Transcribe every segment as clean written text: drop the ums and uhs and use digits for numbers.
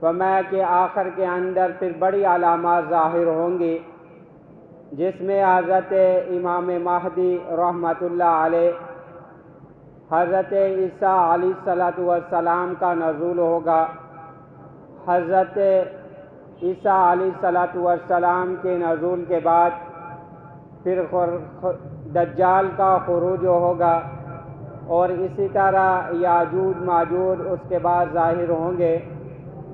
فرمایا کہ آخر کے اندر پھر بڑی علامات ظاہر ہوں گی، جس میں حضرت امام مہدی رحمۃ اللہ علیہ، حضرت عیسیٰ علیہ السلام کا نزول ہوگا۔ حضرت عیسیٰ علیہ السلام کے نزول کے بعد پھر دجال کا خروج ہوگا، اور اسی طرح یاجوج ماجوج اس کے بعد ظاہر ہوں گے۔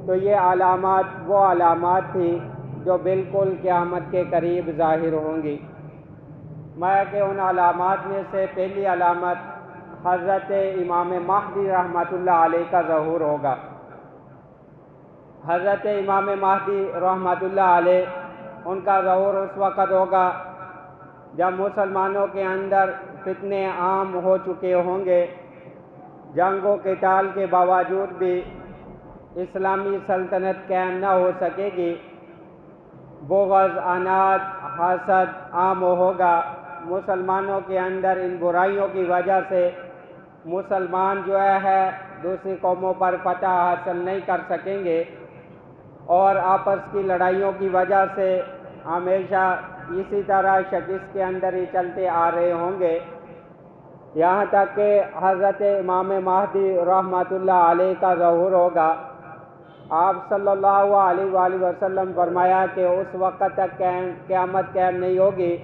تو یہ علامات وہ علامات تھی جو بالکل قیامت کے قریب ظاہر ہوں گی۔ میں کہ ان علامات میں سے پہلی علامت حضرت امام مہدی رحمۃ اللہ علیہ کا ظہور ہوگا۔ حضرت امام مہدی رحمۃ اللہ علیہ، ان کا ظہور اس وقت ہوگا جب مسلمانوں کے اندر فتنے عام ہو چکے ہوں گے، جنگ و قتال کے باوجود بھی اسلامی سلطنت قائم نہ ہو سکے گی، بغض، عناد، حسد عام ہوگا۔ مسلمانوں کے اندر ان برائیوں کی وجہ سے مسلمان جو ہے دوسری قوموں پر فتح حاصل نہیں کر سکیں گے، اور آپس کی لڑائیوں کی وجہ سے ہمیشہ اسی طرح شکست کے اندر ہی چلتے آ رہے ہوں گے، یہاں تک کہ حضرت امام مہدی رحمۃ اللہ علیہ کا ظہور ہوگا۔ آپ صلی اللہ علیہ وآلہ وسلم فرمایا کہ اس وقت تک قیامت قائم نہیں ہوگی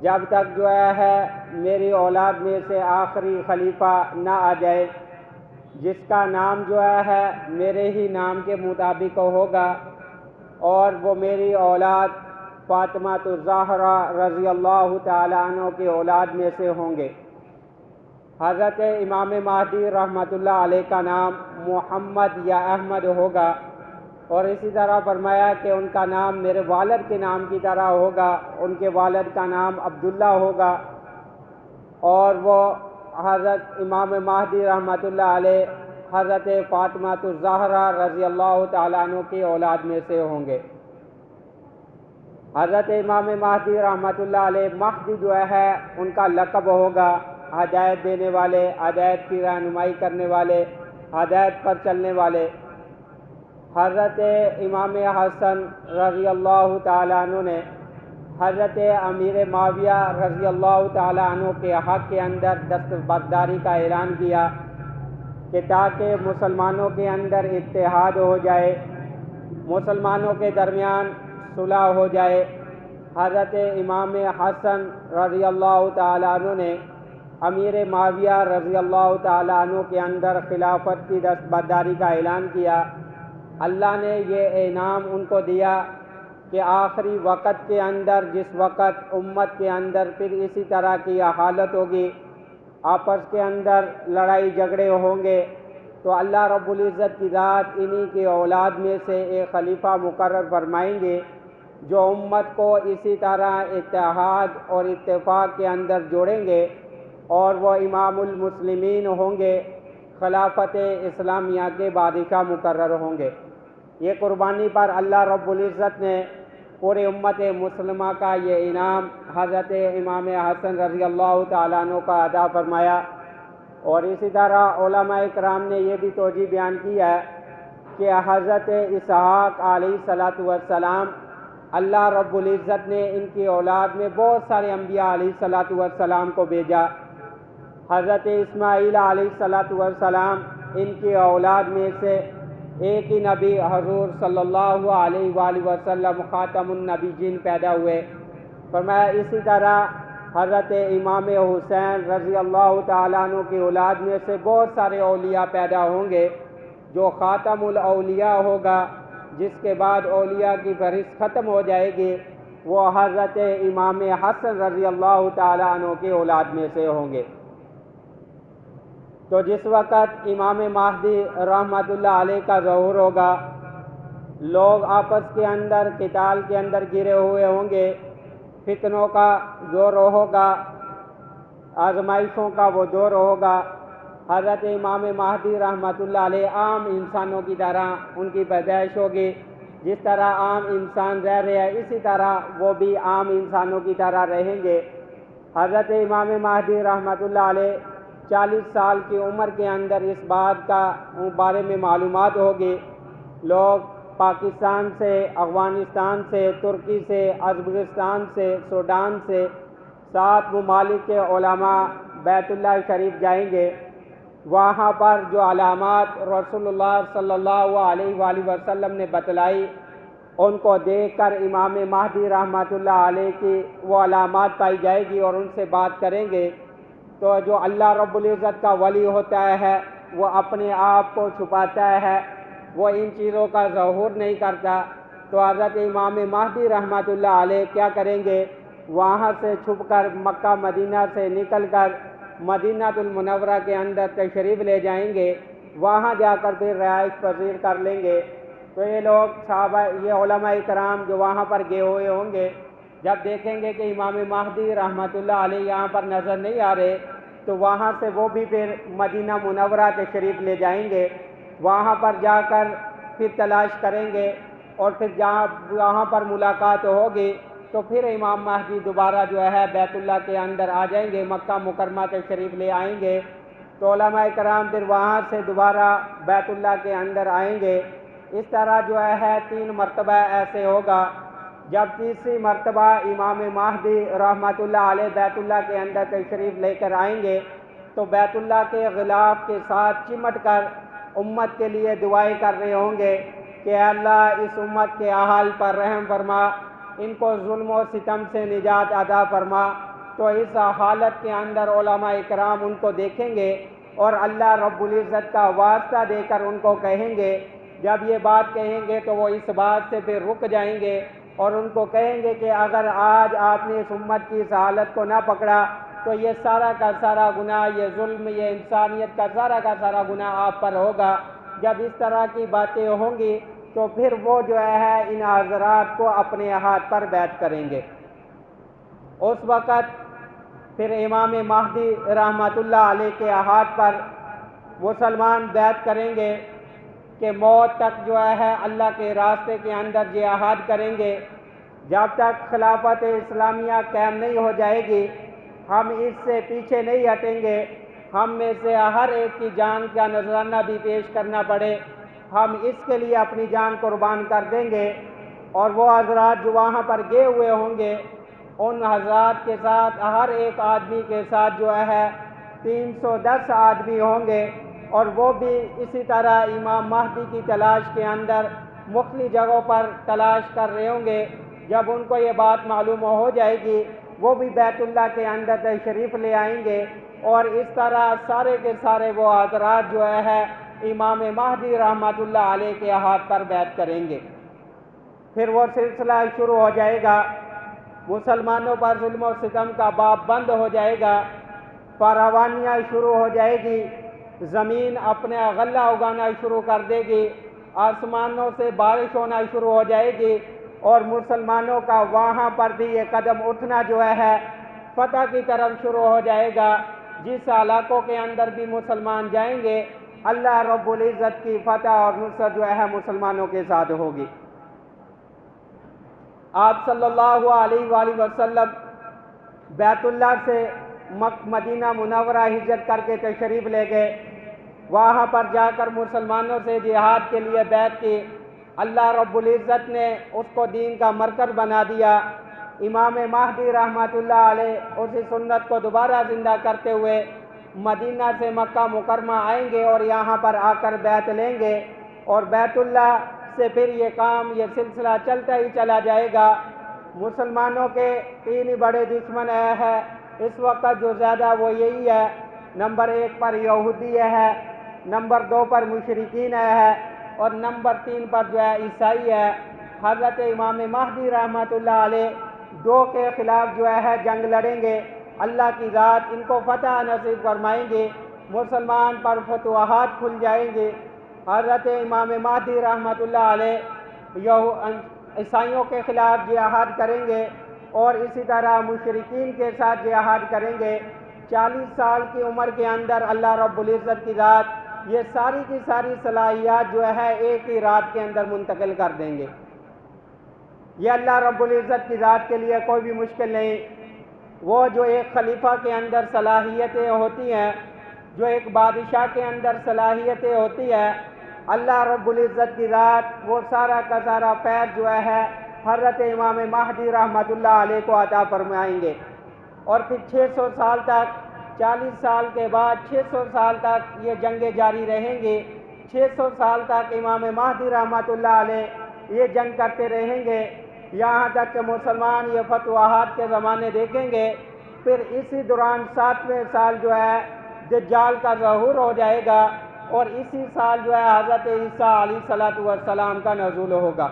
جب تک جو ہے میری اولاد میں سے آخری خلیفہ نہ آ جائے، جس کا نام جو ہے میرے ہی نام کے مطابق ہوگا، اور وہ میری اولاد فاطمہ الزہرا رضی اللہ تعالی عنہ کی اولاد میں سے ہوں گے۔ حضرت امام مہدی رحمۃ اللہ علیہ کا نام محمد یا احمد ہوگا، اور اسی طرح فرمایا کہ ان کا نام میرے والد کے نام کی طرح ہوگا، ان کے والد کا نام عبداللہ ہوگا، اور وہ حضرت امام مہدی رحمۃ اللہ علیہ حضرت فاطمہ الزہرا رضی اللہ تعالیٰ عنہ کی اولاد میں سے ہوں گے۔ حضرت امام مہدی رحمۃ اللہ علیہ مہدی جو ہے ان کا لقب ہوگا، ہدایت دینے والے، ہدایت کی رہنمائی کرنے والے، ہدایت پر چلنے والے۔ حضرت امام حسن رضی اللہ تعالیٰ عنہ نے حضرت امیر معاویہ رضی اللہ تعالیٰ عنہ کے حق کے اندر دستبرداری کا اعلان کیا کہ تاکہ مسلمانوں کے اندر اتحاد ہو جائے، مسلمانوں کے درمیان صلح ہو جائے۔ حضرت امام حسن رضی اللہ تعالیٰ عنہ نے امیر معاویہ رضی اللہ تعالیٰ عنہ کے اندر خلافت کی دستبرداری کا اعلان کیا۔ اللہ نے یہ انعام ان کو دیا کہ آخری وقت کے اندر، جس وقت امت کے اندر پھر اسی طرح کی حالت ہوگی، آپس کے اندر لڑائی جھگڑے ہوں گے، تو اللہ رب العزت کی ذات انہی کی اولاد میں سے ایک خلیفہ مقرر فرمائیں گے جو امت کو اسی طرح اتحاد اور اتفاق کے اندر جوڑیں گے، اور وہ امام المسلمین ہوں گے، خلافت اسلامیہ کے بادشاہ مقرر ہوں گے۔ یہ قربانی پر اللہ رب العزت نے پورے امت مسلمہ کا یہ انعام حضرت امام حسن رضی اللہ تعالیٰ عنہ کا ادا فرمایا۔ اور اسی طرح علماء اکرام نے یہ بھی توجیہ بیان کی ہے کہ حضرت اسحاق علیہ السلام، اللہ رب العزت نے ان کی اولاد میں بہت سارے انبیاء علیہ السلام کو بھیجا۔ حضرت اسماعیل علیہ السلام ان کی اولاد میں سے ایک ہی نبی حضور صلی اللہ علیہ وآلہ وسلم خاتم النبیین پیدا ہوئے۔ فرمایا اسی طرح حضرت امام حسین رضی اللہ تعالیٰ عنہ کی اولاد میں سے بہت سارے اولیاء پیدا ہوں گے، جو خاتم الاولیاء ہوگا، جس کے بعد اولیاء کی فہرست ختم ہو جائے گی، وہ حضرت امام حسن رضی اللہ تعالیٰ عنہ کی اولاد میں سے ہوں گے۔ تو جس وقت امام مہدی رحمۃ اللہ علیہ کا ظہور ہوگا، لوگ آپس کے اندر قتال کے اندر گرے ہوئے ہوں گے، فتنوں کا دور ہوگا، آزمائشوں کا وہ دور ہوگا۔ حضرت امام مہدی رحمۃ اللہ علیہ عام انسانوں کی طرح ان کی پیدائش ہوگی، جس طرح عام انسان رہ رہے ہیں اسی طرح وہ بھی عام انسانوں کی طرح رہیں گے۔ حضرت امام مہدی رحمۃ اللہ علیہ 40 سال کی عمر کے اندر اس بات کا بارے میں معلومات ہوگی لوگ پاکستان سے، افغانستان سے، ترکی سے، ازبکستان سے، سوڈان سے 7 ممالک کے علماء بیت اللہ شریف جائیں گے۔ وہاں پر جو علامات رسول اللہ صلی اللہ علیہ وآلہ وسلم نے بتلائی ان کو دیکھ کر امام مہدی رحمۃ اللہ علیہ کی وہ علامات پائی جائے گی اور ان سے بات کریں گے۔ تو جو اللہ رب العزت کا ولی ہوتا ہے وہ اپنے آپ کو چھپاتا ہے، وہ ان چیزوں کا ظہور نہیں کرتا۔ تو حضرت امام مہدی رحمۃ اللہ علیہ کیا کریں گے، وہاں سے چھپ کر مکہ مدینہ سے نکل کر مدینہ المنورہ کے اندر تشریف لے جائیں گے، وہاں جا کر پھر رہائش پذیر کر لیں گے۔ تو یہ لوگ صحابہ، یہ علماء کرام جو وہاں پر گئے ہوئے ہوں گے، جب دیکھیں گے کہ امام مہدی رحمۃ اللہ علیہ یہاں پر نظر نہیں آ رہے تو وہاں سے وہ بھی پھر مدینہ منورہ تشریف لے جائیں گے، وہاں پر جا کر پھر تلاش کریں گے اور پھر وہاں پر ملاقات ہوگی تو پھر امام مہدی دوبارہ جو ہے بیت اللہ کے اندر آ جائیں گے، مکہ مکرمہ تشریف لے آئیں گے۔ تو علماء کرام پھر وہاں سے دوبارہ بیت اللہ کے اندر آئیں گے۔ اس طرح جو ہے 3 مرتبہ ایسے ہوگا۔ جب تیسری مرتبہ امام مہدی رحمۃ اللہ علیہ بیت اللہ کے اندر تشریف لے کر آئیں گے تو بیت اللہ کے غلاف کے ساتھ چمٹ کر امت کے لیے دعائیں کر رہے ہوں گے کہ اے اللہ اس امت کے احال پر رحم فرما، ان کو ظلم و ستم سے نجات عطا فرما۔ تو اس حالت کے اندر علماء کرام ان کو دیکھیں گے اور اللہ رب العزت کا واسطہ دے کر ان کو کہیں گے۔ جب یہ بات کہیں گے تو وہ اس بات سے پھر رک جائیں گے اور ان کو کہیں گے کہ اگر آج آپ نے اس امت کی اس حالت کو نہ پکڑا تو یہ سارا کا سارا گناہ، یہ ظلم، یہ انسانیت کا سارا گناہ آپ پر ہوگا۔ جب اس طرح کی باتیں ہوں گی تو پھر وہ جو ہے ان حضرات کو اپنے ہاتھ پر بیعت کریں گے۔ اس وقت پھر امام مہدی رحمۃ اللہ علیہ کے ہاتھ پر مسلمان بیعت کریں گے کہ موت تک جو ہے اللہ کے راستے کے اندر جہاد کریں گے۔ جب تک خلافت اسلامیہ قائم نہیں ہو جائے گی ہم اس سے پیچھے نہیں ہٹیں گے۔ ہم میں سے ہر ایک کی جان کا نذرانہ بھی پیش کرنا پڑے ہم اس کے لیے اپنی جان قربان کر دیں گے۔ اور وہ حضرات جو وہاں پر گئے ہوئے ہوں گے ان حضرات کے ساتھ ہر ایک آدمی کے ساتھ جو ہے 310 آدمی ہوں گے اور وہ بھی اسی طرح امام مہدی کی تلاش کے اندر مختلف جگہوں پر تلاش کر رہے ہوں گے۔ جب ان کو یہ بات معلوم ہو جائے گی وہ بھی بیت اللہ کے اندر تشریف لے آئیں گے اور اس طرح سارے کے سارے وہ حضرات جو ہے امام مہدی رحمۃ اللہ علیہ کے ہاتھ پر بیعت کریں گے۔ پھر وہ سلسلہ شروع ہو جائے گا، مسلمانوں پر ظلم و ستم کا باب بند ہو جائے گا، فراوانیاں شروع ہو جائے گی، زمین اپنے غلہ اگانا شروع کر دے گی، آسمانوں سے بارش ہونا شروع ہو جائے گی اور مسلمانوں کا وہاں پر بھی یہ قدم اٹھنا جو ہے فتح کی طرف شروع ہو جائے گا۔ جس علاقوں کے اندر بھی مسلمان جائیں گے اللہ رب العزت کی فتح اور نصرت جو ہے مسلمانوں کے ساتھ ہوگی۔ آپ صلی اللہ علیہ وآلہ وسلم بیت اللہ سے مدینہ منورہ ہجرت کر کے تشریف لے گئے، وہاں پر جا کر مسلمانوں سے جہاد کے لیے بیعت کی۔ اللہ رب العزت نے اس کو دین کا مرکز بنا دیا۔ امام مہدی رحمۃ اللہ علیہ اسی سنت کو دوبارہ زندہ کرتے ہوئے مدینہ سے مکہ مکرمہ آئیں گے اور یہاں پر آ کر بیعت لیں گے اور بیت اللہ سے پھر یہ کام، یہ سلسلہ چلتا ہی چلا جائے گا۔ مسلمانوں کے 3 بڑے دشمن ہے اس وقت جو زیادہ وہ یہی ہے، نمبر 1 پر یہودی ہے، نمبر 2 پر مشرکین ہے اور نمبر 3 پر جو ہے عیسائی ہے۔ حضرت امام مہدی رحمۃ اللہ علیہ 2 کے خلاف جو ہے جنگ لڑیں گے، اللہ کی ذات ان کو فتح نصیب فرمائیں گے، مسلمان پر فتوحات کھل جائیں گے۔ حضرت امام مہدی رحمۃ اللہ علیہ عیسائیوں کے خلاف جہاد کریں گے اور اسی طرح مشرکین کے ساتھ جہاد کریں گے۔ 40 سال کی عمر کے اندر اللہ رب العزت کی ذات یہ ساری کی ساری صلاحیات جو ہے ایک ہی رات کے اندر منتقل کر دیں گے۔ یہ اللہ رب العزت کی ذات کے لیے کوئی بھی مشکل نہیں۔ وہ جو ایک خلیفہ کے اندر صلاحیتیں ہوتی ہیں، جو ایک بادشاہ کے اندر صلاحیتیں ہوتی ہیں، اللہ رب العزت کی ذات وہ سارا کا سارا فیض جو ہے حضرت امام مہدی رحمۃ اللہ علیہ کو عطا فرمائیں گے، اور پھر 600 سال تک، 40 سال کے بعد 600 سال تک یہ جنگیں جاری رہیں گی۔ 600 سال تک امام مہدی رحمۃ اللہ علیہ یہ جنگ کرتے رہیں گے، یہاں تک کہ مسلمان یہ فتوحات کے زمانے دیکھیں گے۔ پھر اسی دوران 7ویں سال جو ہے دجال کا ظہور ہو جائے گا، اور اسی سال جو ہے حضرت عیسیٰ علیہ السلام کا نزول ہوگا۔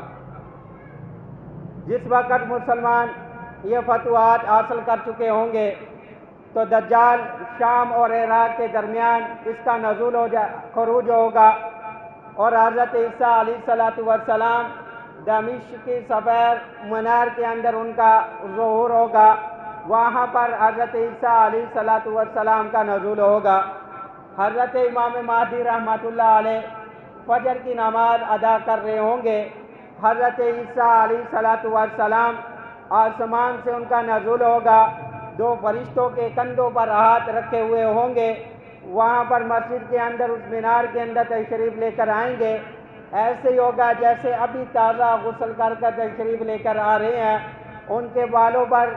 جس وقت مسلمان یہ فتوحات حاصل کر چکے ہوں گے تو دجال شام اور عراق کے درمیان اس کا نزول خروج ہوگا، اور حضرت عیسیٰ علیہ السلام دمشق کی سفیر منار کے اندر ان کا ظہور ہوگا، وہاں پر حضرت عیسیٰ علیہ السلام کا نزول ہوگا۔ حضرت امام مہدی رحمۃ اللہ علیہ فجر کی نماز ادا کر رہے ہوں گے، حضرت عیسیٰ علیہ السلام آسمان سے ان کا نزول ہوگا، 2 فرشتوں کے کندھوں پر ہاتھ رکھے ہوئے ہوں گے، وہاں پر مسجد کے اندر اس مینار کے اندر تشریف لے کر آئیں گے۔ ایسے ہی ہوگا جیسے ابھی تازہ غسل کر تشریف لے کر آ رہے ہیں، ان کے بالوں پر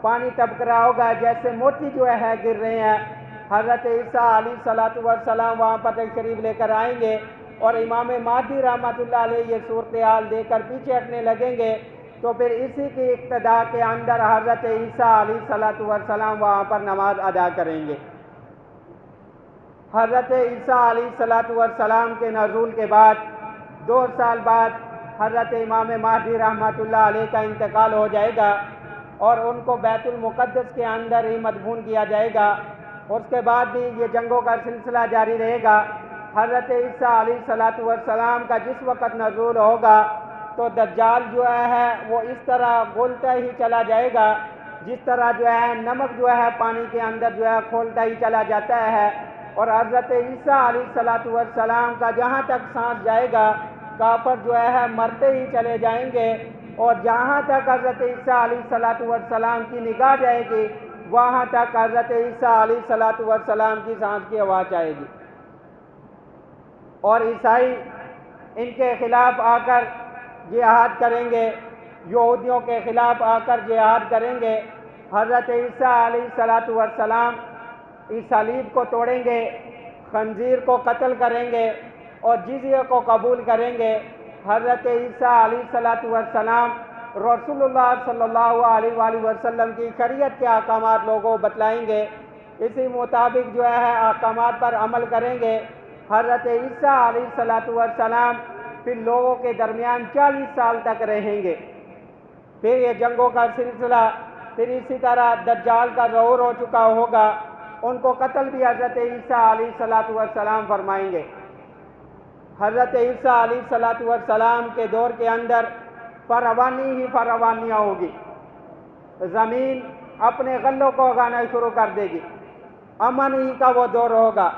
پانی ٹپک رہا ہوگا جیسے موتی جو ہے گر رہے ہیں۔ حضرت عیسیٰ علیہ السلام وہاں پر تشریف لے کر آئیں گے، اور امام مہدی رحمۃ اللہ علیہ یہ صورتحال دیکھ کر پیچھے ہٹنے لگیں گے، تو پھر اسی کی اقتدا کے اندر حضرت عیسیٰ علیہ السلام وہاں پر نماز ادا کریں گے۔ حضرت عیسیٰ علیہ السلام کے نزول کے بعد 2 سال بعد حضرت امام مہدی رحمۃ اللہ علیہ کا انتقال ہو جائے گا، اور ان کو بیت المقدس کے اندر ہی مدفون کیا جائے گا۔ اس کے بعد بھی یہ جنگوں کا سلسلہ جاری رہے گا۔ حضرت عیسیٰ علیہ السلام کا جس وقت نزول ہوگا تو دجال جو ہے وہ اس طرح گھولتا ہی چلا جائے گا جس طرح جو ہے نمک جو ہے پانی کے اندر جو ہے کھولتا ہی چلا جاتا ہے، اور حضرت عیسیٰ علیہ السلام کا جہاں تک سانس جائے گا کافر جو ہے مرتے ہی چلے جائیں گے، اور جہاں تک حضرت عیسیٰ علیہ السلام کی نگاہ جائے گی وہاں تک حضرت عیسیٰ علیہ السلام کی سانس کی آواز آئے گی، اور عیسائی ان کے خلاف آ کر جہاد کریں گے، یہودیوں کے خلاف آ کر جہاد کریں گے۔ حضرت عیسیٰ علیہ السلام اس صلیب کو توڑیں گے، خنزیر کو قتل کریں گے، اور جزیہ کو قبول کریں گے۔ حضرت عیسیٰ علیہ السلام رسول اللہ صلی اللہ علیہ وآلہ وسلم کی شریعت کے احکامات لوگوں کو بتلائیں گے، اسی مطابق جو ہے احکامات پر عمل کریں گے۔ حضرت عیسیٰ علیہ السلام پھر لوگوں کے درمیان 40 سال تک رہیں گے۔ پھر یہ جنگوں کا سلسلہ، پھر اسی طرح دجال کا ظہور ہو چکا ہوگا، ان کو قتل بھی حضرت عیسیٰ علیہ السلام فرمائیں گے۔ حضرت عیسیٰ علیہ السلام کے دور کے اندر فراوانی ہی فراوانیاں ہوگی، زمین اپنے غلوں کو اگانا شروع کر دے گی، امن ہی کا وہ دور ہوگا،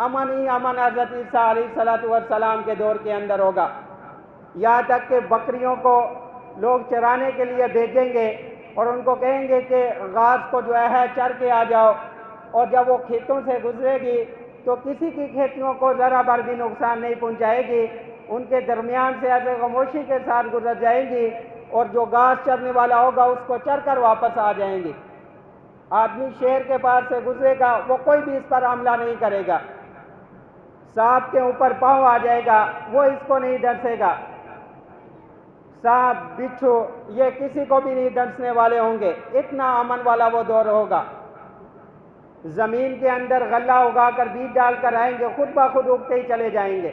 امن ہی امن حضرت عیسیٰ علیہ السلام کے دور کے اندر ہوگا، یہاں تک کہ بکریوں کو لوگ چرانے کے لیے بھیجیں گے اور ان کو کہیں گے کہ گھاس کو جو ہے چر کے آ جاؤ، اور جب وہ کھیتوں سے گزرے گی تو کسی کی کھیتیوں کو ذرا بھر بھی نقصان نہیں پہنچائے گی، ان کے درمیان سے ایسے خاموشی کے ساتھ گزر جائے گی، اور جو گھاس چرنے والا ہوگا اس کو چر کر واپس آ جائیں گے۔ آدمی شہر کے پاس سے گزرے گا وہ کوئی بھی اس پر حملہ نہیں کرے گا، سانپ کے اوپر پاؤں آ جائے گا وہ اس کو نہیں ڈسے گا، سانپ بچھو یہ کسی کو بھی نہیں ڈسنے والے ہوں گے، اتنا امن والا وہ دور ہوگا۔ زمین کے اندر غلہ اگا کر بیج ڈال کر آئیں گے، خود بخود اگتے ہی چلے جائیں گے۔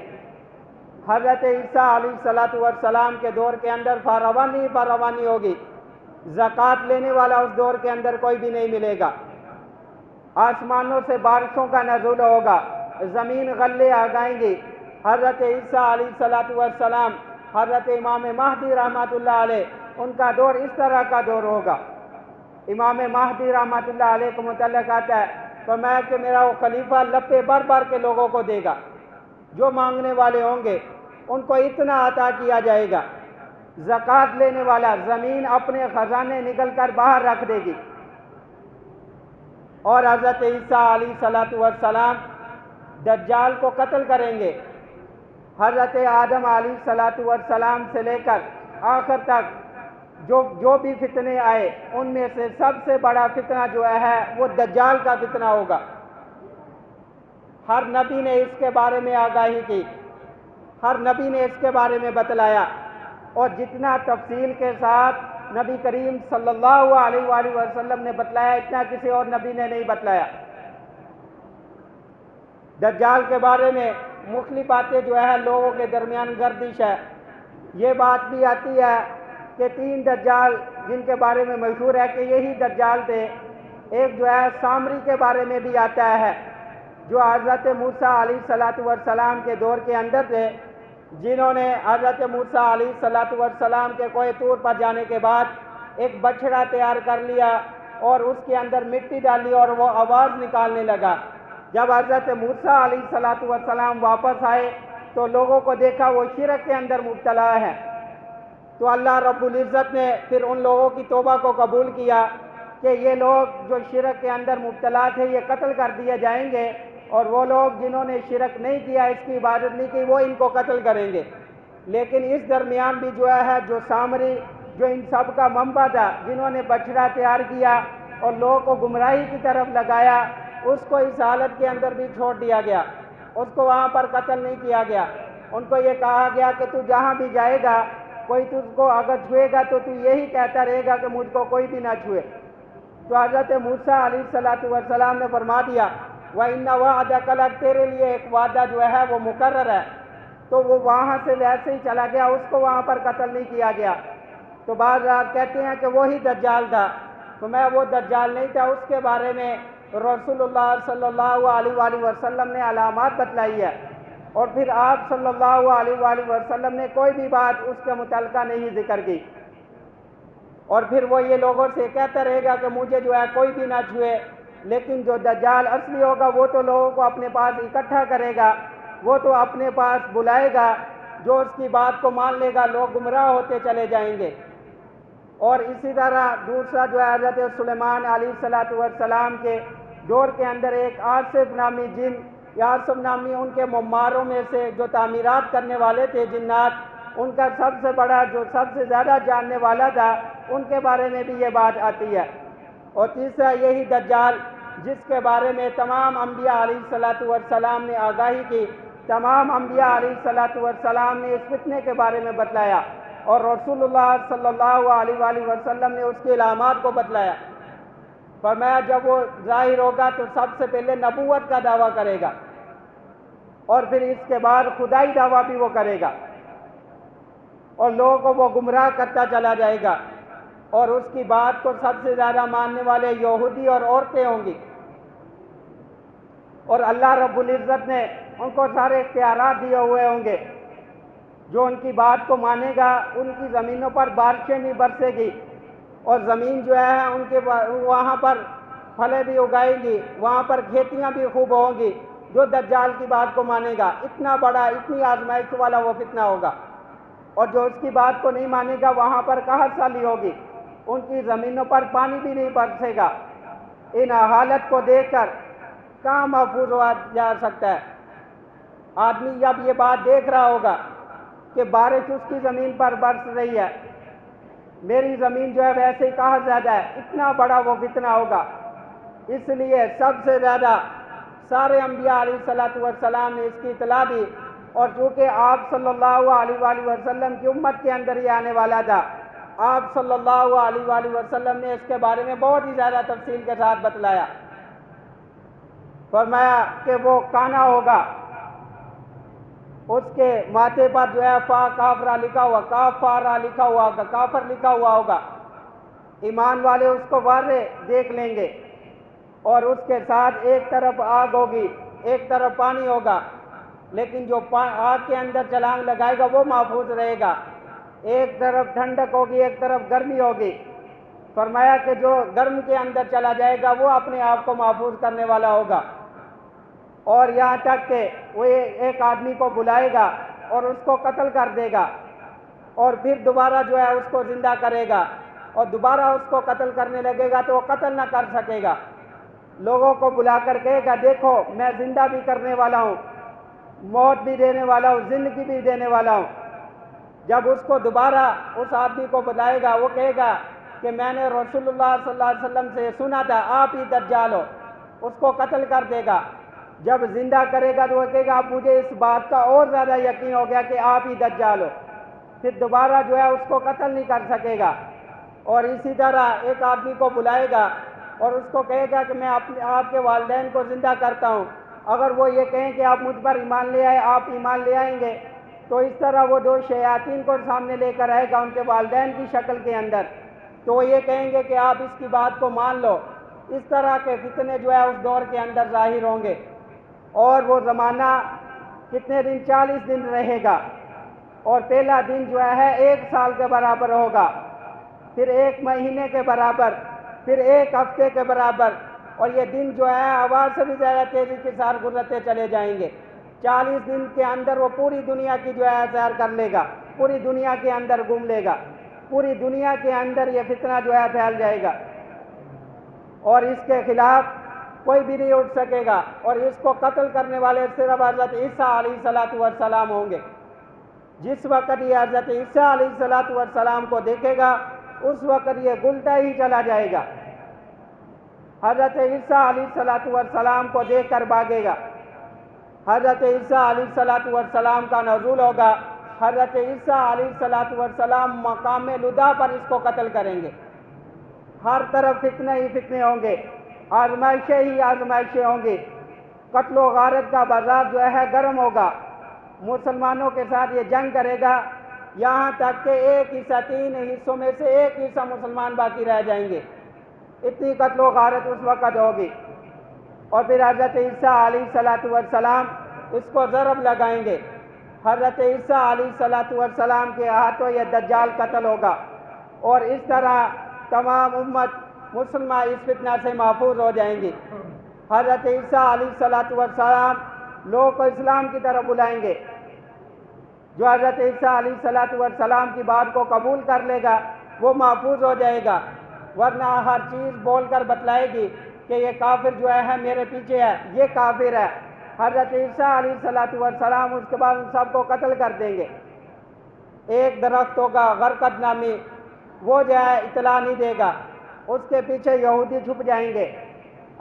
حضرت عیسیٰ علیہ السلام کے دور کے اندر فراوانی فراوانی ہوگی، زکوٰۃ لینے والا اس دور کے اندر کوئی بھی نہیں ملے گا، آسمانوں سے بارشوں کا نزول ہوگا، زمین غلے آگائیں گی۔ حضرت عیسیٰ علیہ السلام، حضرت امام مہدی رحمۃ اللہ علیہ، ان کا دور اس طرح کا دور ہوگا۔ امام مہدی رحمۃ اللہ علیہ کو متعلق آتا ہے فرمایا کہ میرا وہ خلیفہ لپے بھر بھر کے لوگوں کو دے گا، جو مانگنے والے ہوں گے ان کو اتنا عطا کیا جائے گا، زکوٰۃ لینے والا زمین اپنے خزانے نکل کر باہر رکھ دے گی، اور حضرت عیسیٰ علیہ السلام دجال کو قتل کریں گے، حضرت آدم علیہ الصلاۃ والسلام سے لے کر آخر تک جو بھی فتنے آئے ان میں سے سب سے بڑا فتنہ جو ہے وہ دجال کا فتنہ ہوگا۔ ہر نبی نے اس کے بارے میں آگاہی کی، ہر نبی نے اس کے بارے میں بتلایا، اور جتنا تفصیل کے ساتھ نبی کریم صلی اللہ علیہ وآلہ وسلم نے بتلایا اتنا کسی اور نبی نے نہیں بتلایا۔ دجال کے بارے میں مختلف باتیں جو ہے لوگوں کے درمیان گردش ہے۔ یہ بات بھی آتی ہے کہ 3 دجال جن کے بارے میں مشہور ہے کہ یہی دجال تھے۔ ایک جو ہے سامری کے بارے میں بھی آتا ہے، جو حضرت موسیٰ علیہ الصلاۃ والسلام کے دور کے اندر تھے، جنہوں نے حضرت موسیٰ علیہ الصلاۃ والسلام کے کوہ طور پر جانے کے بعد ایک بچڑا تیار کر لیا اور اس کے اندر مٹی ڈالی اور وہ آواز نکالنے لگا۔ جب حضرت موسیٰ علیہ الصلاۃ والسلام واپس آئے تو لوگوں کو دیکھا وہ شرک کے اندر مبتلا ہے، تو اللہ رب العزت نے پھر ان لوگوں کی توبہ کو قبول کیا کہ یہ لوگ جو شرک کے اندر مبتلا تھے یہ قتل کر دیے جائیں گے، اور وہ لوگ جنہوں نے شرک نہیں کیا، اس کی عبادت نہیں کی، وہ ان کو قتل کریں گے۔ لیکن اس درمیان بھی جو ہے جو سامری جو ان سب کا منبع تھا، جنہوں نے بچڑا تیار کیا اور لوگوں کو گمراہی کی طرف لگایا، اس کو اس حالت کے اندر بھی چھوڑ دیا گیا، اس کو وہاں پر قتل نہیں کیا گیا۔ ان کو یہ کہا گیا کہ تو جہاں بھی جائے گا کوئی تجھ کو اگر چھوئے گا تو یہی کہتا رہے گا کہ مجھ کو کوئی بھی نہ چھوئے۔ تو حضرت موسیٰ علیہ الصلاۃ والسلام نے فرما دیا وَإِنَّ وَعْدَكَ لَحَقٌّ، تیرے لیے ایک وعدہ جو ہے وہ مقرر ہے۔ تو وہ وہاں سے ویسے ہی چلا گیا، اس کو وہاں پر قتل نہیں کیا گیا۔ تو بعض کہتے ہیں کہ وہی دجال تھا، تو میں وہ دجال نہیں تھا، اس کے بارے میں رسول اللہ صلی اللہ علیہ وآلہ وسلم نے علامات بتلائی ہے، اور پھر آپ صلی اللہ علیہ وآلہ وسلم نے کوئی بھی بات اس کے متعلقہ نہیں ذکر کی، اور پھر وہ یہ لوگوں سے کہتا رہے گا کہ مجھے جو ہے کوئی بھی نہ چھوئے۔ لیکن جو دجال اصلی ہوگا وہ تو لوگوں کو اپنے پاس اکٹھا کرے گا، وہ تو اپنے پاس بلائے گا، جو اس کی بات کو مان لے گا لوگ گمراہ ہوتے چلے جائیں گے۔ اور اسی طرح دوسرا جو ہے حضرت سلیمان علیہ الصلاۃ والسلام کے دور کے اندر ایک آصف نامی جن یا آصف نامی ان کے معماروں میں سے جو تعمیرات کرنے والے تھے جنات، ان کا سب سے بڑا جو سب سے زیادہ جاننے والا تھا، ان کے بارے میں بھی یہ بات آتی ہے۔ اور تیسرا یہی دجال جس کے بارے میں تمام انبیاء علیہ الصلاۃ والسلام نے آگاہی کی، تمام انبیاء علیہ الصلاۃ والسلام نے اس فتنے کے بارے میں بتلایا، اور رسول اللہ صلی اللہ علیہ وآلہ وسلم نے اس کی علامات کو بتلایا۔ فرمایا جب وہ ظاہر ہوگا تو سب سے پہلے نبوت کا دعویٰ کرے گا، اور پھر اس کے بعد خدائی دعویٰ بھی وہ کرے گا، اور لوگوں کو وہ گمراہ کرتا چلا جائے گا، اور اس کی بات کو سب سے زیادہ ماننے والے یہودی اور عورتیں ہوں گی، اور اللہ رب العزت نے ان کو سارے اختیارات دیے ہوئے ہوں گے۔ جو ان کی بات کو مانے گا ان کی زمینوں پر بارشیں بھی برسے گی، اور زمین جو ہے ان کے وہاں پر پھلیں بھی اگائیں گی، وہاں پر کھیتیاں بھی خوب ہوں گی۔ جو دجال کی بات کو مانے گا، اتنا بڑا اتنی آزمائش والا وہ فتنہ ہوگا، اور جو اس کی بات کو نہیں مانے گا وہاں پر قحط سالی ہوگی، ان کی زمینوں پر پانی بھی نہیں برسے گا۔ ان حالت کو دیکھ کر کہاں محفوظ ہوا جا سکتا ہے؟ آدمی جب یہ بات دیکھ رہا ہوگا کہ بارش اس کی زمین پر برس رہی ہے، میری زمین جو ہے ویسے ہی قحط زیادہ ہے، اتنا بڑا وہ فتنہ ہوگا۔ اس لیے سب سے زیادہ سارے انبیاء علیہ الصلاۃ والسلام نے اس کی اطلاع دی، اور چونکہ آپ صلی اللہ علیہ وآلہ وسلم کی امت کے اندر یہ آنے والا تھا، آپ صلی اللہ علیہ وآلہ وسلم نے اس کے بارے میں بہت ہی زیادہ تفصیل کے ساتھ بتلایا۔ فرمایا کہ وہ کانا ہوگا، اس کے ماتھے پر جو ہے فا کاف را لکھا ہوا، کاف فا را لکھا ہوا ہوگا، کافر لکھا ہوا ہوگا۔ ایمان والے اس کو واضح دیکھ لیں گے، اور اس کے ساتھ ایک طرف آگ ہوگی، ایک طرف پانی ہوگا، لیکن جو آگ کے اندر چھلانگ لگائے گا وہ محفوظ رہے گا۔ ایک طرف ٹھنڈک ہوگی، ایک طرف گرمی ہوگی۔ فرمایا کہ جو گرم کے اندر چلا جائے گا وہ اپنے آپ کو محفوظ کرنے والا ہوگا، اور یہاں تک کہ وہ ایک آدمی کو بلائے گا اور اس کو قتل کر دے گا، اور پھر دوبارہ جو ہے اس کو زندہ کرے گا، اور دوبارہ اس کو قتل کرنے لگے گا تو وہ قتل نہ کر سکے گا۔ لوگوں کو بلا کر کہے گا دیکھو میں زندہ بھی کرنے والا ہوں، موت بھی دینے والا ہوں، زندگی بھی دینے والا ہوں۔ جب اس کو دوبارہ اس آدمی کو بلائے گا، وہ کہے گا کہ میں نے رسول اللہ صلی اللہ علیہ وسلم سے سنا تھا آپ ہی دجال ہو، اس کو قتل کر دے گا۔ جب زندہ کرے گا تو وہ کہے گا اب مجھے اس بات کا اور زیادہ یقین ہو گیا کہ آپ ہی دجال ہو، پھر دوبارہ جو ہے اس کو قتل نہیں کر سکے گا۔ اور اسی طرح ایک آدمی کو بلائے گا اور اس کو کہے گا کہ میں آپ کے والدین کو زندہ کرتا ہوں، اگر وہ یہ کہیں کہ آپ مجھ پر ایمان لے آئے، آپ ایمان لے آئیں گے، تو اس طرح وہ دو شیاطین کو سامنے لے کر آئے گا ان کے والدین کی شکل کے اندر، تو وہ یہ کہیں گے کہ آپ اس کی بات کو مان لو۔ اس طرح کے فتنے جو ہے اس دور کے اندر ظاہر ہوں گے، اور وہ زمانہ کتنے دن؟ 40 دن رہے گا، اور پہلا دن جو ہے 1 سال کے برابر ہوگا، پھر 1 مہینے کے برابر، پھر 1 ہفتے کے برابر، اور یہ دن جو ہے آواز سے بھی زیادہ تیزی کے ساتھ گزرتے چلے جائیں گے۔ 40 دن کے اندر وہ پوری دنیا کی جو ہے سیر کر لے گا، پوری دنیا کے اندر گھوم لے گا، پوری دنیا کے اندر یہ فتنہ جو ہے پھیل جائے گا، اور اس کے خلاف کوئی بھی نہیں اٹھ سکے گا، اور اس کو قتل کرنے والے صرف حضرت عیسیٰ علیہ السلام ہوں گے۔ جس وقت یہ حضرت عیسیٰ علیہ السلام کو دیکھے گا اس وقت یہ گلتا ہی چلا جائے گا، حضرت عیسیٰ علیہ السلام کو دیکھ کر بھاگے گا۔ حضرت عیسیٰ علیہ السلام کا نزول ہوگا، حضرت عیسیٰ علیہ السلام مقام لدا پر اس کو قتل کریں گے۔ ہر طرف فتنے ہی فتنے ہوں گے، آزمائشیں ہی آزمائشیں ہوں گی، قتل و غارت کا بازار جو ہے گرم ہوگا، مسلمانوں کے ساتھ یہ جنگ کرے گا، یہاں تک کہ ایک حصہ 3 حصوں میں سے ایک حصہ مسلمان باقی رہ جائیں گے، اتنی قتل و غارت اس وقت ہوگی۔ اور پھر حضرت عیسیٰ علیہ السلام اس کو ضرب لگائیں گے، حضرت عیسیٰ علیہ السلام کے ہاتھوں یہ دجال قتل ہوگا، اور اس طرح تمام امت مسلمہ اس فتنہ سے محفوظ ہو جائیں گی۔ حضرت عیسیٰ علیہ السلام لوگوں کو اسلام کی طرف بلائیں گے، جو حضرت عیسیٰ علیہ السلام کی بات کو قبول کر لے گا وہ محفوظ ہو جائے گا، ورنہ ہر چیز بول کر بتلائے گی کہ یہ کافر جو ہے میرے پیچھے ہے، یہ کافر ہے۔ حضرت عیسیٰ علیہ السلام اس کے بعد ان سب کو قتل کر دیں گے۔ ایک درخت ہوگا غرقد نامی، وہ جو ہے اطلاع نہیں دے گا، اس کے پیچھے یہودی چھپ جائیں گے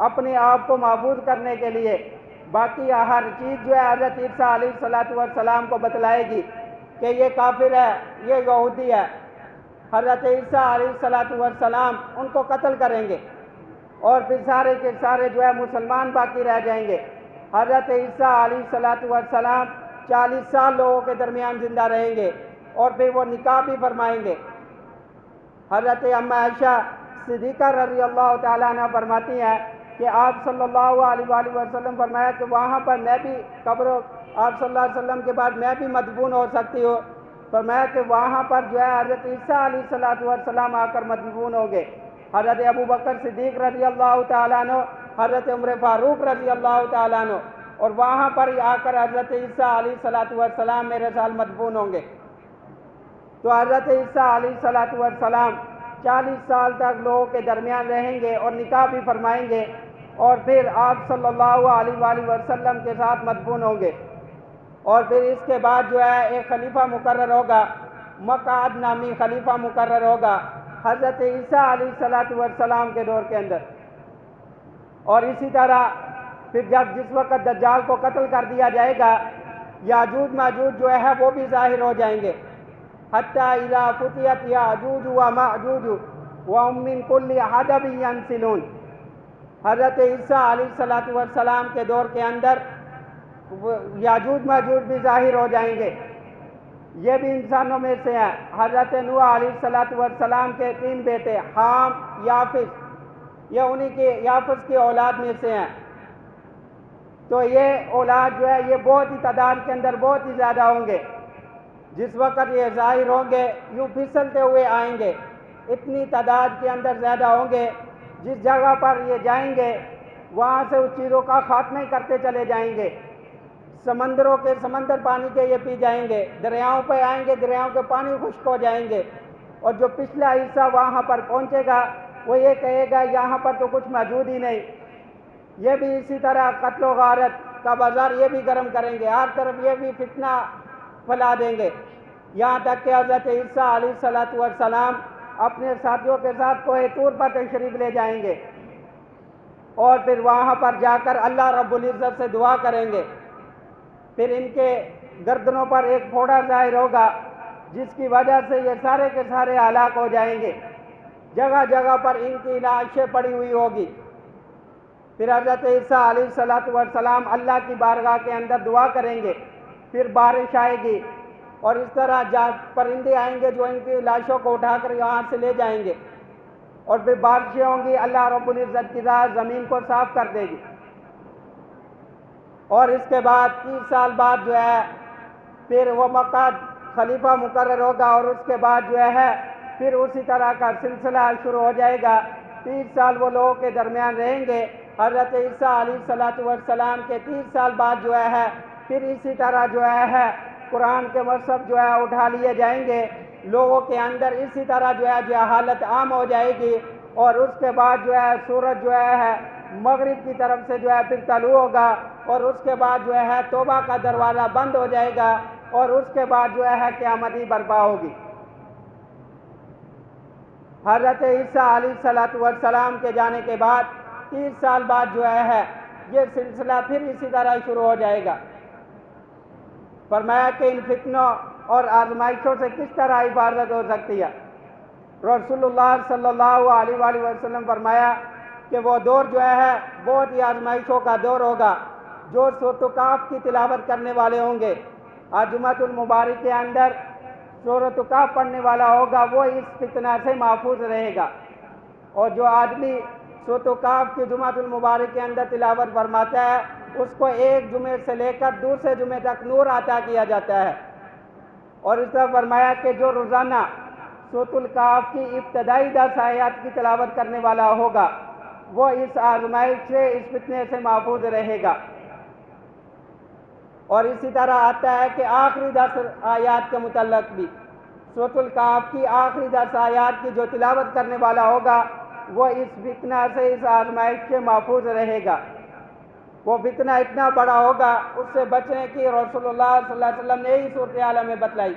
اپنے آپ کو محفوظ کرنے کے لیے، باقی ہر چیز جو ہے حضرت عیسیٰ علیہ السلام کو بتلائے گی کہ یہ کافر ہے، یہ یہودی ہے۔ حضرت عیسیٰ علیہ السلام ان کو قتل کریں گے، اور پھر سارے کے سارے جو ہے مسلمان باقی رہ جائیں گے۔ حضرت عیسیٰ علیہ السلام 40 سال لوگوں کے درمیان زندہ رہیں گے، اور پھر وہ نکاح بھی فرمائیں گے۔ حضرت اما عائشہ صدیقہ رضی اللہ تعالیٰ عنہ فرماتی ہیں کہ آپ صلی اللہ علیہ وآلہ وسلم فرمایا کہ وہاں پر میں بھی قبر آپ صلی اللہ علیہ وسلم کے بعد میں بھی مدفون ہو سکتی ہوں، فرمایا کہ وہاں پر جو ہے حضرت عیسیٰ علیہ السلام آ کر مدفون ہوں گے، حضرت ابو بکر صدیق رضی اللہ تعالیٰ عنہ، حضرت عمر فاروق رضی اللہ تعالیٰ عنہ، اور وہاں پر آ کر حضرت عیسیٰ علیہ السلام میرے ساتھ مدفون ہوں گے۔ تو حضرت عیسیٰ علیہ السلام 40 سال تک لوگوں کے درمیان رہیں گے اور نکاح بھی فرمائیں گے، اور پھر آپ صلی اللہ علیہ وآلہ وسلم کے ساتھ مدفون ہوں گے۔ اور پھر اس کے بعد جو ہے ایک خلیفہ مقرر ہوگا، مقعد نامی خلیفہ مقرر ہوگا حضرت عیسیٰ علیہ السلام کے دور کے اندر۔ اور اسی طرح پھر جس وقت دجال کو قتل کر دیا جائے گا، یاجوج ماجوج جو ہے وہ بھی ظاہر ہو جائیں گے، حتیٰ اذا فتحت یاجوج و ماجوج وهم من کل حدب ینسلون۔ حضرت عیسیٰ علیہ السلام کے دور کے اندر یاجوج ماجوج بھی ظاہر ہو جائیں گے، یہ بھی انسانوں میں سے ہیں۔ حضرت نوح علیہ السلام کے 3 بیٹے حام، یافس، یہ انہی کی یافس کی اولاد میں سے ہیں۔ تو یہ اولاد جو ہے یہ بہت ہی تعداد کے اندر بہت ہی زیادہ ہوں گے، جس وقت یہ ظاہر ہوں گے یوں پھسلتے ہوئے آئیں گے، اتنی تعداد کے اندر زیادہ ہوں گے، جس جگہ پر یہ جائیں گے وہاں سے اس چیزوں کا خاتمہ کرتے چلے جائیں گے، سمندروں کے سمندر پانی کے یہ پی جائیں گے، دریاؤں پہ آئیں گے، دریاؤں کے پانی خشک ہو جائیں گے، اور جو پچھلا حصہ وہاں پر پہنچے گا وہ یہ کہے گا یہاں پر تو کچھ موجود ہی نہیں۔ یہ بھی اسی طرح قتل و غارت کا بازار یہ بھی گرم کریں گے، ہر طرف یہ بھی فتنہ پھیلا دیں گے، یہاں تک کہ حضرت عیسیٰ علیہ السلام اپنے ساتھیوں کے ساتھ کوہ طور پر تشریف لے جائیں گے اور پھر وہاں پر جا کر اللہ رب العزت سے دعا کریں گے، پھر ان کے گردنوں پر ایک پھوڑا ظاہر ہوگا جس کی وجہ سے یہ سارے کے سارے ہلاک ہو جائیں گے، جگہ جگہ پر ان کی لاشیں پڑی ہوئی ہوگی، پھر حضرت عیسیٰ علیہ السلام اللہ کی بارگاہ کے اندر دعا کریں گے، پھر بارش آئے گی اور اس طرح پرندے آئیں گے جو ان کی لاشوں کو اٹھا کر یہاں سے لے جائیں گے، اور پھر بارشیں ہوں گی، اللہ رب العزت کی ذات زمین کو صاف کر دے گی، اور اس کے بعد 30 سال بعد جو ہے پھر وہ مقعد خلیفہ مقرر ہوگا، اور اس کے بعد جو ہے پھر اسی طرح کا سلسلہ شروع ہو جائے گا، 30 سال وہ لوگوں کے درمیان رہیں گے، حضرت عیسیٰ علیہ السلام کے 30 سال بعد جو ہے پھر اسی طرح جو ہے قرآن کے مصحف جو ہے اٹھا لیے جائیں گے، لوگوں کے اندر اسی طرح جو ہے حالت عام ہو جائے گی، اور اس کے بعد جو ہے سورج جو ہے مغرب کی طرف سے جو ہے پھر طلوع ہوگا، اور اس کے بعد جو ہے توبہ کا دروازہ بند ہو جائے گا، اور اس کے بعد جو ہے قیامت برپا ہوگی۔ حضرت عیسیٰ علیہ السلام کے جانے کے بعد 30 سال بعد جو ہے یہ سلسلہ پھر اسی طرح شروع ہو جائے گا۔ فرمایا کہ ان فتنوں اور آزمائشوں سے کس طرح حفاظت ہو سکتی ہے؟ رسول اللہ صلی اللہ علیہ وآلہ وسلم فرمایا کہ وہ دور جو ہے بہت ہی آزمائشوں کا دور ہوگا، جو سورۃ کہف کی تلاوت کرنے والے ہوں گے، آج جمعۃ المبارک کے اندر سورۃ کہف پڑھنے والا ہوگا وہ اس فتنہ سے محفوظ رہے گا، اور جو آدمی سورۃ کہف کی جمعۃ المبارک کے اندر تلاوت فرماتا ہے اس کو ایک جمعے سے لے کر دوسرے جمعے تک نور عطا کیا جاتا ہے، اور اس طرح فرمایا کہ جو روزانہ سورۃ الکہف کی ابتدائی 10 آیات کی تلاوت کرنے والا ہوگا وہ اس آزمائش سے، اس فتنے سے محفوظ رہے گا، اور اسی طرح آتا ہے کہ آخری 10 آیات کے متعلق بھی سورۃ الکہف کی آخری 10 آیات کی جو تلاوت کرنے والا ہوگا وہ اس فتنہ سے، اس آزمائش سے محفوظ رہے گا۔ وہ فتنہ اتنا بڑا ہوگا، اس سے بچنے کی رسول اللہ صلی اللہ علیہ وسلم نے ہی صورتحال ہمیں بتلائی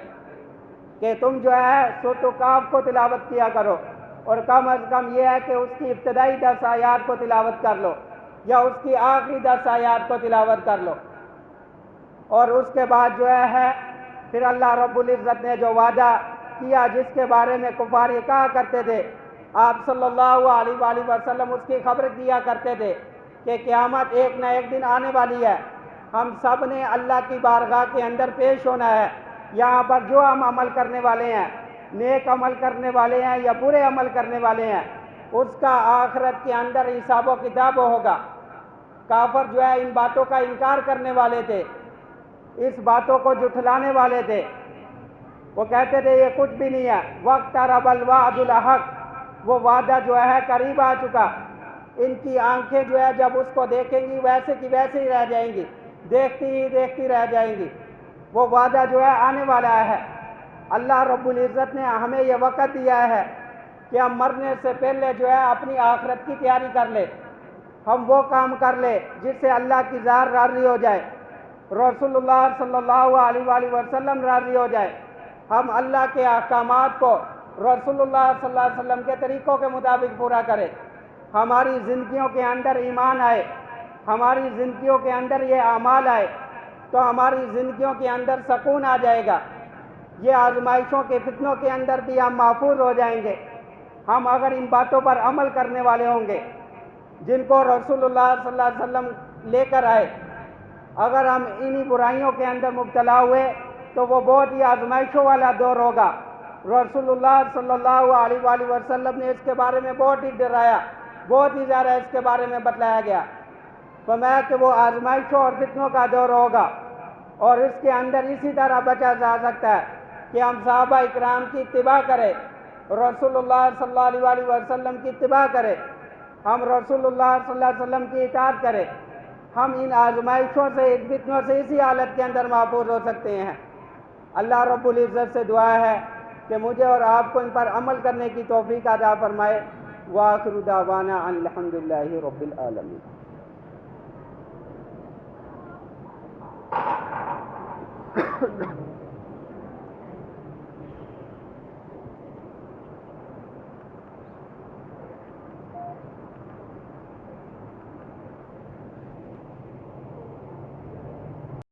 کہ تم جو ہے سورۃ کہف کو تلاوت کیا کرو، اور کم از کم یہ ہے کہ اس کی ابتدائی 10 آیات کو تلاوت کر لو، یا اس کی آخری 10 آیات کو تلاوت کر لو، اور اس کے بعد جو ہے پھر اللہ رب العزت نے جو وعدہ کیا جس کے بارے میں کفار یہ کہا کرتے تھے، آپ صلی اللہ علیہ وآلہ وسلم اس کی خبر دیا کرتے تھے کہ قیامت ایک نہ ایک دن آنے والی ہے، ہم سب نے اللہ کی بارگاہ کے اندر پیش ہونا ہے، یہاں پر جو ہم عمل کرنے والے ہیں، نیک عمل کرنے والے ہیں یا برے عمل کرنے والے ہیں، اس کا آخرت کے اندر حساب و کتاب ہوگا۔ کافر جو ہے ان باتوں کا انکار کرنے والے تھے، اس باتوں کو جھٹلانے والے تھے، وہ کہتے تھے یہ کچھ بھی نہیں ہے، واقترب الوعد الحق، وہ وعدہ جو ہے قریب آ چکا، ان کی آنکھیں جو ہے جب اس کو دیکھیں گی ویسے کی ویسے ہی رہ جائیں گی، دیکھتی ہی دیکھتی رہ جائیں گی، وہ وعدہ جو ہے آنے والا ہے۔ اللہ رب العزت نے ہمیں یہ وقت دیا ہے کہ ہم مرنے سے پہلے جو ہے اپنی آخرت کی تیاری کر لے، ہم وہ کام کر لے جس سے اللہ کی ذات راضی ہو جائے، رسول اللہ صلی اللہ علیہ وآلہ وسلم راضی ہو جائے، ہم اللہ کے احکامات کو رسول اللہ صلی اللہ علیہ وسلم کے طریقوں کے مطابق پورا کریں، ہماری زندگیوں کے اندر ایمان آئے، ہماری زندگیوں کے اندر یہ اعمال آئے تو ہماری زندگیوں کے اندر سکون آ جائے گا، یہ آزمائشوں کے فتنوں کے اندر بھی ہم محفوظ ہو جائیں گے۔ ہم اگر ان باتوں پر عمل کرنے والے ہوں گے جن کو رسول اللہ صلی اللہ علیہ وسلم لے کر آئے، اگر ہم انہی برائیوں کے اندر مبتلا ہوئے تو وہ بہت ہی آزمائشوں والا دور ہوگا۔ رسول اللہ صلی اللہ علیہ وآلہ وسلم نے اس کے بارے میں بہت ہی ڈرایا، بہت ہی زیادہ اس کے بارے میں بتلایا گیا، فرمایا کہ وہ آزمائشوں اور فتنوں کا دور ہوگا، اور اس کے اندر اسی طرح بچا جا سکتا ہے کہ ہم صحابہ اکرام کی اتباع کریں، رسول اللہ صلی اللہ علیہ وآلہ وسلم کی اتباع کریں، ہم رسول اللہ صلی اللہ علیہ وسلم کی اطاعت کریں، ہم ان آزمائشوں سے، ان فتنوں سے اسی حالت کے اندر محفوظ ہو سکتے ہیں۔ اللہ رب العزت سے دعا ہے کہ مجھے اور آپ کو ان پر عمل کرنے کی توفیق عطا فرمائے۔ وآخر دعوانا ان الحمد للہ رب العالمین۔